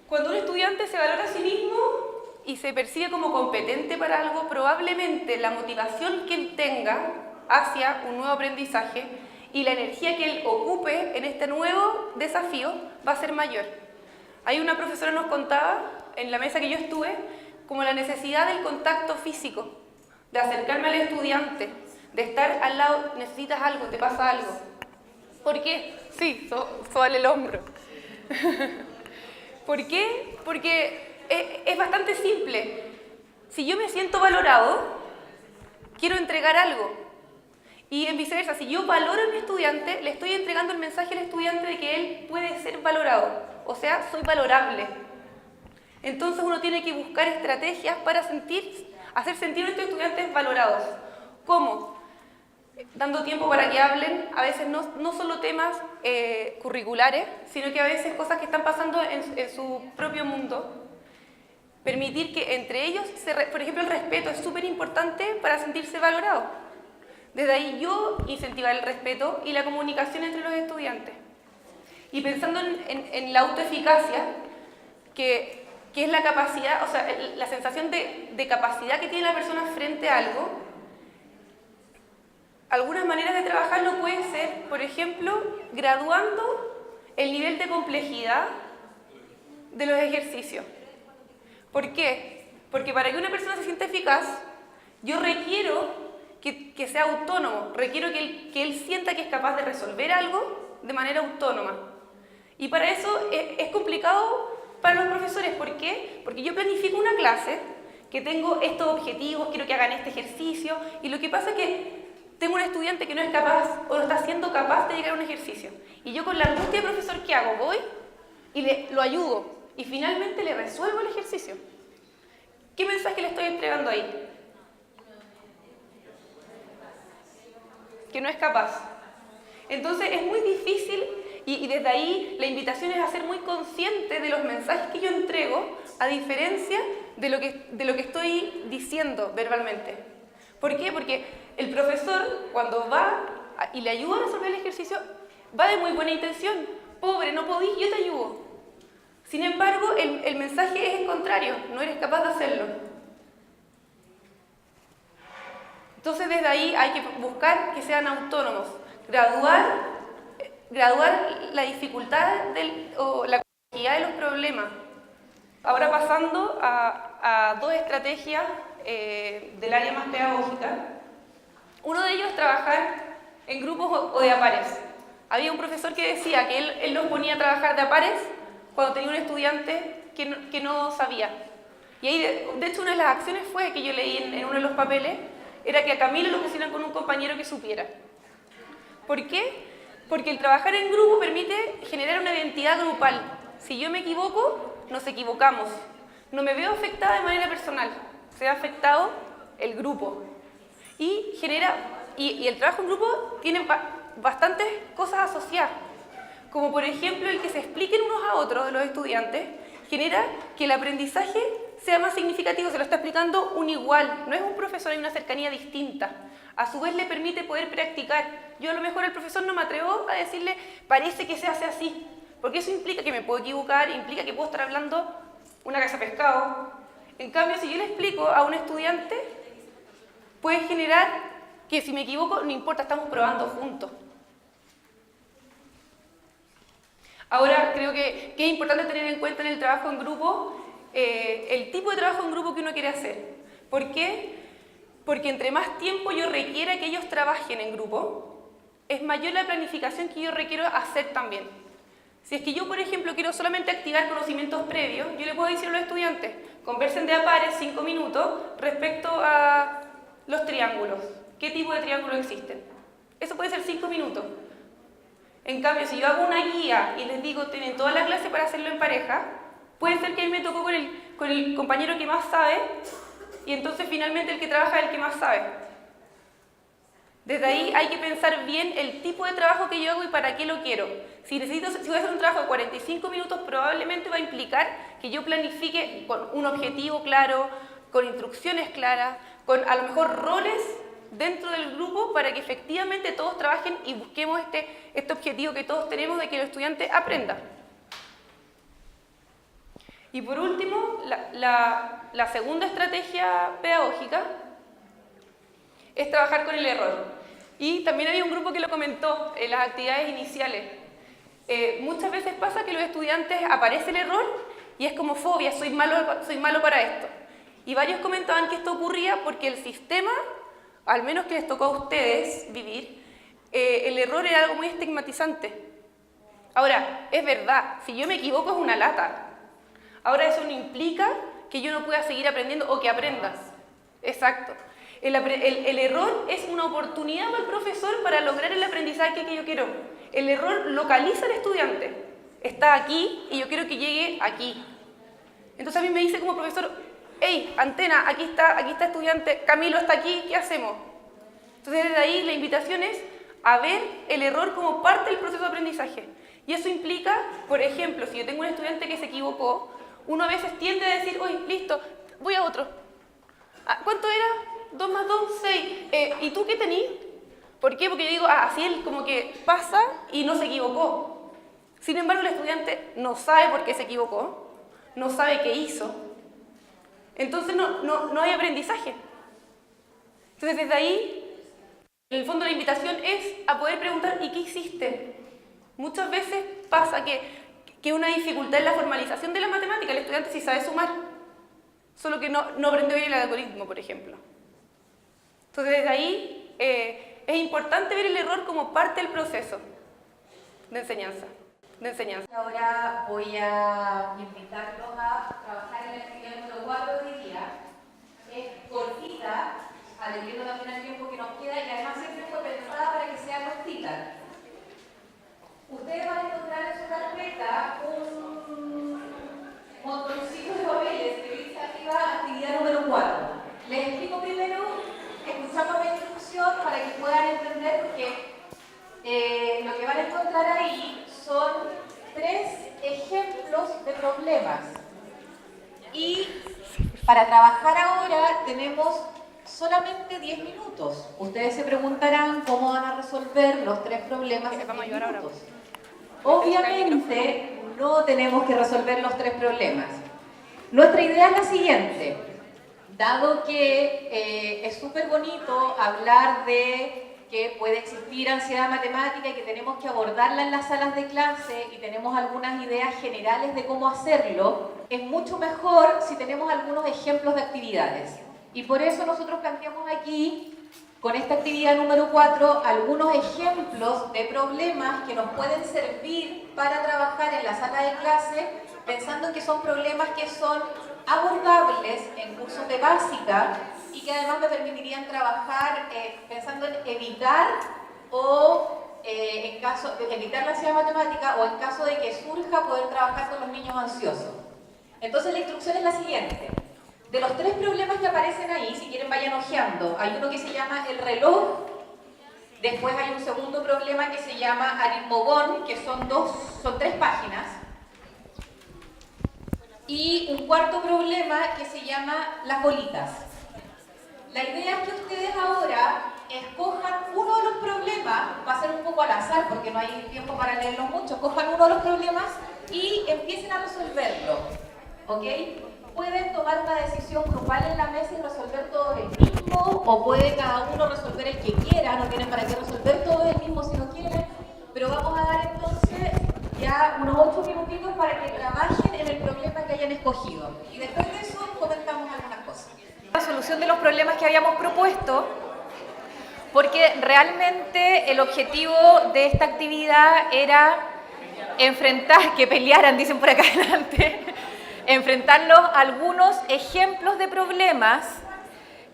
S2: Cuando un estudiante se valora a sí mismo y se percibe como competente para algo, probablemente la motivación que él tenga hacia un nuevo aprendizaje y la energía que él ocupe en este nuevo desafío va a ser mayor. Hay una profesora que nos contaba, en la mesa que yo estuve, como la necesidad del contacto físico, de acercarme al estudiante, de estar al lado, necesitas algo, te pasa algo. ¿Por qué? Sí, sobarle el hombro. ¿Por qué? Porque es bastante simple. Si yo me siento valorado, quiero entregar algo. Y viceversa, si yo valoro a mi estudiante, le estoy entregando el mensaje al estudiante de que él puede ser valorado. O sea, soy valorable. Entonces uno tiene que buscar estrategias para hacer sentir a estos estudiantes valorados. ¿Cómo? Dando tiempo para que hablen, a veces no solo temas curriculares, sino que a veces cosas que están pasando en su propio mundo. Permitir que entre ellos, por ejemplo, el respeto es súper importante para sentirse valorado. Desde ahí yo incentivar el respeto y la comunicación entre los estudiantes. Y pensando en la autoeficacia, que es la capacidad, o sea, la sensación de capacidad que tiene la persona frente a algo, algunas maneras de trabajarlo puede ser, por ejemplo, graduando el nivel de complejidad de los ejercicios. ¿Por qué? Porque para que una persona se sienta eficaz, yo requiero que sea autónomo, requiero que él sienta que es capaz de resolver algo, de manera autónoma. Y para eso es complicado para los profesores. ¿Por qué? Porque yo planifico una clase, que tengo estos objetivos, quiero que hagan este ejercicio, y lo que pasa es que tengo un estudiante que no es capaz o no está siendo capaz de llegar a un ejercicio. Y yo con la angustia de profesor, ¿qué hago? Voy y lo ayudo, y finalmente le resuelvo el ejercicio. ¿Qué mensaje le estoy entregando ahí? Que no es capaz. Entonces es muy difícil, y desde ahí la invitación es a ser muy consciente de los mensajes que yo entrego, a diferencia de lo que estoy diciendo verbalmente. ¿Por qué? Porque el profesor, cuando va y le ayuda a resolver el ejercicio, va de muy buena intención. Pobre, no podís, yo te ayudo. Sin embargo, el mensaje es el contrario, no eres capaz de hacerlo. Entonces desde ahí hay que buscar que sean autónomos, graduar la dificultad o la complejidad de los problemas. Ahora pasando a dos estrategias del área más pedagógica. Uno de ellos es trabajar en grupos o de a pares. Había un profesor que decía que él los ponía a trabajar de a pares cuando tenía un estudiante que no sabía. Y ahí, de hecho, una de las acciones fue que yo leí en uno de los papeles, era que a Camilo lo pusieran con un compañero que supiera. ¿Por qué? Porque el trabajar en grupo permite generar una identidad grupal. Si yo me equivoco, nos equivocamos. No me veo afectada de manera personal, se ve afectado el grupo. Y el trabajo en grupo tiene bastantes cosas asociadas. Como por ejemplo el que se expliquen unos a otros de los estudiantes, genera que el aprendizaje sea más significativo, se lo está explicando un igual, no es un profesor, hay una cercanía distinta. A su vez le permite poder practicar. Yo a lo mejor al profesor no me atrevo a decirle, parece que se hace así, porque eso implica que me puedo equivocar, implica que puedo estar hablando una casa de pescado. En cambio, si yo le explico a un estudiante, puede generar que si me equivoco, no importa, estamos probando juntos. Ahora, creo que es importante tener en cuenta en el trabajo en grupo el tipo de trabajo en grupo que uno quiere hacer. ¿Por qué? Porque entre más tiempo yo requiera que ellos trabajen en grupo, es mayor la planificación que yo requiero hacer también. Si es que yo, por ejemplo, quiero solamente activar conocimientos previos, yo le puedo decir a los estudiantes, conversen de a pares 5 minutos respecto a los triángulos. ¿Qué tipo de triángulos existen? Eso puede ser 5 minutos. En cambio, si yo hago una guía y les digo, tienen toda la clase para hacerlo en pareja, puede ser que a mí me tocó con el compañero que más sabe, y entonces finalmente el que trabaja es el que más sabe. Desde ahí hay que pensar bien el tipo de trabajo que yo hago y para qué lo quiero. Si voy a hacer un trabajo de 45 minutos, probablemente va a implicar que yo planifique con un objetivo claro, con instrucciones claras, con a lo mejor roles dentro del grupo para que efectivamente todos trabajen y busquemos este objetivo que todos tenemos de que el estudiante aprenda. Y por último, la segunda estrategia pedagógica es trabajar con el error. Y también había un grupo que lo comentó en las actividades iniciales. Muchas veces pasa que los estudiantes aparece el error y es como fobia, soy malo para esto. Y varios comentaban que esto ocurría porque el sistema, al menos que les tocó a ustedes vivir, el error era algo muy estigmatizante. Ahora, es verdad, si yo me equivoco es una lata. Ahora eso no implica que yo no pueda seguir aprendiendo o que aprendas. Exacto. El error es una oportunidad para el profesor para lograr el aprendizaje que yo quiero. El error localiza al estudiante. Está aquí y yo quiero que llegue aquí. Entonces a mí me dice como profesor, hey, Antena, aquí está estudiante, Camilo está aquí, ¿qué hacemos? Entonces desde ahí la invitación es a ver el error como parte del proceso de aprendizaje. Y eso implica, por ejemplo, si yo tengo un estudiante que se equivocó, uno a veces tiende a decir, oye, listo, voy a otro. ¿Cuánto era? 2 más 2, 6. ¿Y tú qué tenías? ¿Por qué? Porque yo digo, así él como que pasa y no se equivocó. Sin embargo, el estudiante no sabe por qué se equivocó, no sabe qué hizo. Entonces no hay aprendizaje. Entonces desde ahí, en el fondo la invitación es a poder preguntar, ¿y qué hiciste? Muchas veces pasa que una dificultad en la formalización de la matemática, el estudiante sí sabe sumar, solo que no aprendió bien el algoritmo, por ejemplo. Entonces desde ahí es importante ver el error como parte del proceso. de enseñanza.
S3: Ahora voy a invitarlos a trabajar en la actividad número 4 de hoy día. Es cortita, atendiendo también al tiempo que nos queda y además siempre fue pensada para que sea cortita. Ustedes van a encontrar en su carpeta un montoncito de papeles que dice arriba actividad número 4. Les explico primero, escuchando la instrucción para que puedan entender, porque lo que van a encontrar ahí son 3 ejemplos de problemas. Y para trabajar ahora tenemos solamente 10 minutos. Ustedes se preguntarán cómo van a resolver los 3 problemas en 10 minutos. Obviamente no tenemos que resolver los 3 problemas. Nuestra idea es la siguiente. Dado que es súper bonito hablar de que puede existir ansiedad matemática y que tenemos que abordarla en las salas de clase y tenemos algunas ideas generales de cómo hacerlo, es mucho mejor si tenemos algunos ejemplos de actividades. Y por eso nosotros planteamos aquí, con esta actividad número 4, algunos ejemplos de problemas que nos pueden servir para trabajar en la sala de clase, pensando que son problemas que son abordables en cursos de básica y que además me permitirían trabajar pensando en evitar evitar la ansiedad matemática o en caso de que surja poder trabajar con los niños ansiosos. Entonces la instrucción es la siguiente. De los 3 problemas que aparecen ahí, si quieren vayan hojeando, hay uno que se llama el reloj, después hay un segundo problema que se llama aritmogón, que son 3 páginas, y un cuarto problema que se llama las bolitas. La idea es que ustedes ahora escojan uno de los problemas, va a ser un poco al azar porque no hay tiempo para leerlos mucho, escojan uno de los problemas y empiecen a resolverlo, ¿ok? Pueden tomar una decisión grupal en la mesa y resolver todo el mismo, o puede cada uno resolver el que quiera, no tienen para qué resolver todo el mismo si no quieren, pero vamos a dar entonces ya unos 8 minutitos para que trabajen en el problema que hayan escogido. Y después de eso comentamos algunas cosas.
S4: La solución de los problemas que habíamos propuesto, porque realmente el objetivo de esta actividad era enfrentar, que pelearan, dicen por acá adelante, enfrentarlos a algunos ejemplos de problemas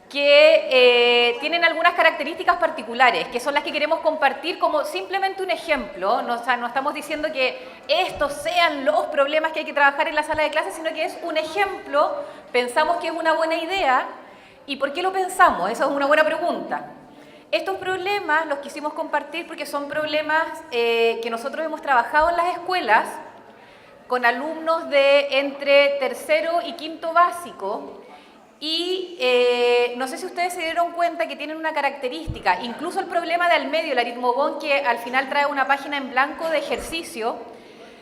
S4: que tienen algunas características particulares, que son las que queremos compartir como simplemente un ejemplo. No, o sea, no estamos diciendo que estos sean los problemas que hay que trabajar en la sala de clases, sino que es un ejemplo, pensamos que es una buena idea. ¿Y por qué lo pensamos? Esa es una buena pregunta. Estos problemas los quisimos compartir porque son problemas que nosotros hemos trabajado en las escuelas con alumnos de entre tercero y quinto básico. Y no sé si ustedes se dieron cuenta que tienen una característica, incluso el problema de al medio, el aritmogón, que al final trae una página en blanco de ejercicio,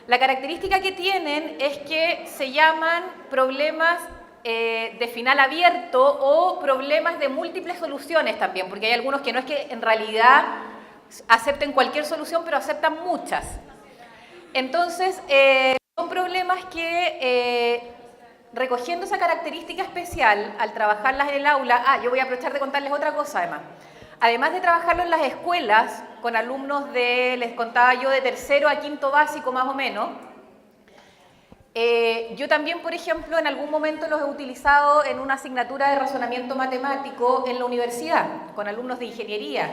S4: la característica que tienen es que se llaman problemas de final abierto o problemas de múltiples soluciones también, porque hay algunos que no es que en realidad acepten cualquier solución, pero aceptan muchas. Entonces, son problemas que... recogiendo esa característica especial, al trabajarlas en el aula, yo voy a aprovechar de contarles otra cosa además de trabajarlo en las escuelas, con alumnos les contaba yo, de tercero a quinto básico más o menos, yo también, por ejemplo, en algún momento los he utilizado en una asignatura de razonamiento matemático en la universidad, con alumnos de ingeniería,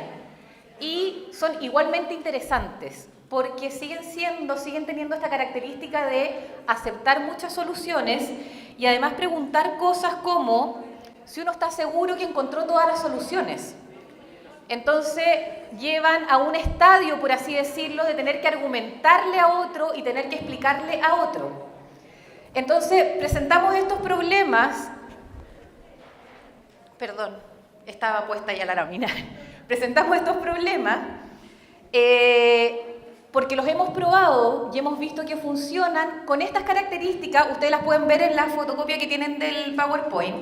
S4: y son igualmente interesantes, porque siguen teniendo esta característica de aceptar muchas soluciones y además preguntar cosas como si uno está seguro que encontró todas las soluciones. Entonces llevan a un estadio, por así decirlo, de tener que argumentarle a otro y tener que explicarle a otro. Entonces presentamos estos problemas, perdón, estaba puesta ya la lámina, presentamos estos problemas porque los hemos probado y hemos visto que funcionan con estas características. Ustedes las pueden ver en la fotocopia que tienen del PowerPoint,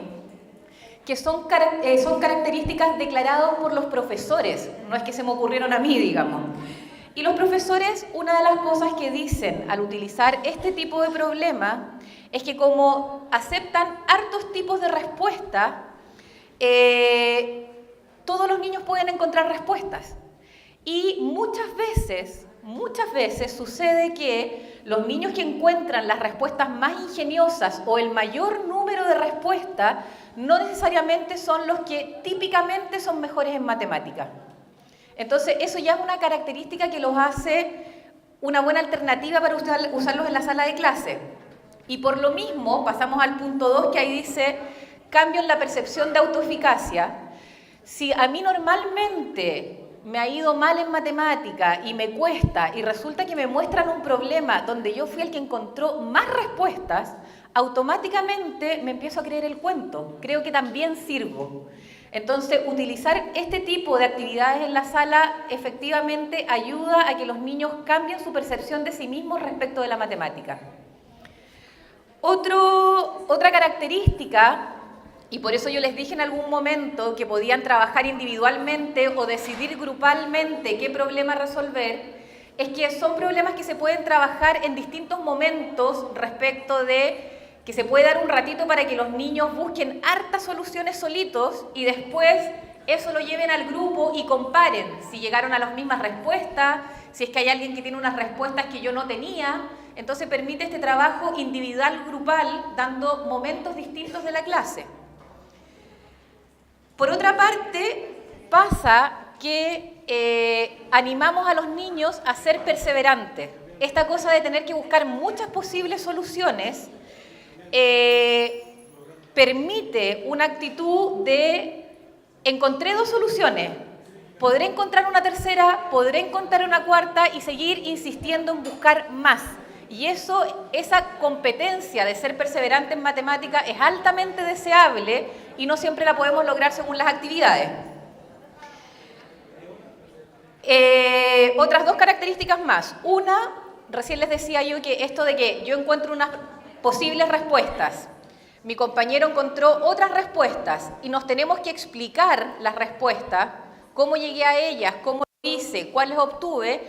S4: que son características declaradas por los profesores, no es que se me ocurrieron a mí, digamos. Y los profesores, una de las cosas que dicen al utilizar este tipo de problema es que como aceptan hartos tipos de respuesta, todos los niños pueden encontrar respuestas. Y muchas veces muchas veces sucede que los niños que encuentran las respuestas más ingeniosas o el mayor número de respuestas no necesariamente son los que típicamente son mejores en matemáticas. Entonces, eso ya es una característica que los hace una buena alternativa para usarlos en la sala de clase. Y por lo mismo, pasamos al punto 2, que ahí dice, cambio en la percepción de autoeficacia. Si a mí normalmente me ha ido mal en matemática y me cuesta, y resulta que me muestran un problema donde yo fui el que encontró más respuestas, automáticamente me empiezo a creer el cuento. Creo que también sirvo. Entonces, utilizar este tipo de actividades en la sala efectivamente ayuda a que los niños cambien su percepción de sí mismos respecto de la matemática. Otra característica, y por eso yo les dije en algún momento que podían trabajar individualmente o decidir grupalmente qué problema resolver, es que son problemas que se pueden trabajar en distintos momentos respecto de que se puede dar un ratito para que los niños busquen hartas soluciones solitos y después eso lo lleven al grupo y comparen si llegaron a las mismas respuestas, si es que hay alguien que tiene unas respuestas que yo no tenía. Entonces permite este trabajo individual, grupal, dando momentos distintos de la clase. Por otra parte, pasa que animamos a los niños a ser perseverantes. Esta cosa de tener que buscar muchas posibles soluciones permite una actitud de encontré 2 soluciones, podré encontrar una tercera, podré encontrar una cuarta y seguir insistiendo en buscar más. Y esa competencia de ser perseverante en matemática es altamente deseable y no siempre la podemos lograr según las actividades. Otras 2 características más. Una, recién les decía yo que esto de que yo encuentro unas posibles respuestas, mi compañero encontró otras respuestas y nos tenemos que explicar las respuestas, cómo llegué a ellas, cómo lo hice, cuáles obtuve,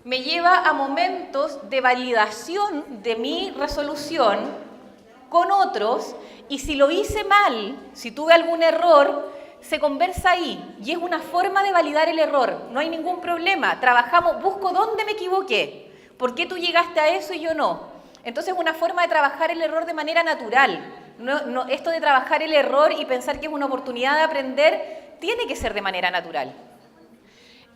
S4: me lleva a momentos de validación de mi resolución con otros, y si lo hice mal, si tuve algún error, se conversa ahí y es una forma de validar el error, no hay ningún problema, trabajamos, busco dónde me equivoqué, por qué tú llegaste a eso y yo no. Entonces es una forma de trabajar el error de manera natural. Esto de trabajar el error y pensar que es una oportunidad de aprender tiene que ser de manera natural.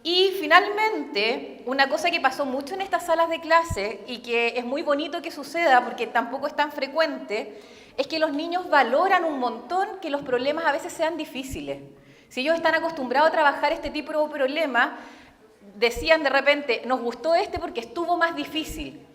S4: Y finalmente, una cosa que pasó mucho en estas salas de clase y que es muy bonito que suceda porque tampoco es tan frecuente, es que los niños valoran un montón que los problemas a veces sean difíciles. Si ellos están acostumbrados a trabajar este tipo de problemas, decían de repente, nos gustó este porque estuvo más difícil.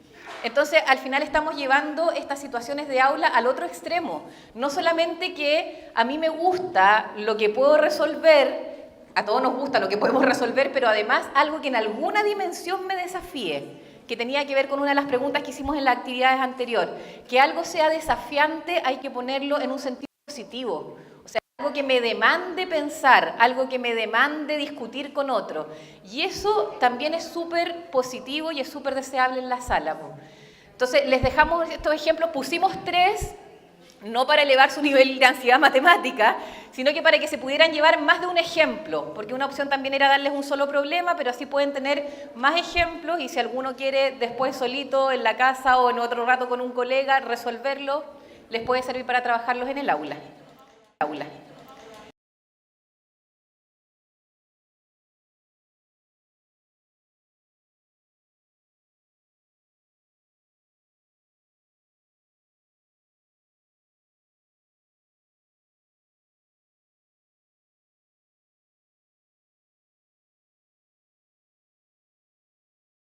S4: Entonces, al final estamos llevando estas situaciones de aula al otro extremo. No solamente que a mí me gusta lo que puedo resolver, a todos nos gusta lo que podemos resolver, pero además algo que en alguna dimensión me desafíe, que tenía que ver con una de las preguntas que hicimos en las actividades anteriores. Que algo sea desafiante hay que ponerlo en un sentido positivo. O sea, algo que me demande pensar, algo que me demande discutir con otro. Y eso también es súper positivo y es súper deseable en la sala. Entonces, les dejamos estos ejemplos, pusimos 3, no para elevar su nivel de ansiedad matemática, sino que para que se pudieran llevar más de un ejemplo, porque una opción también era darles un solo problema, pero así pueden tener más ejemplos y si alguno quiere después solito en la casa o en otro rato con un colega resolverlo, les puede servir para trabajarlos en el aula.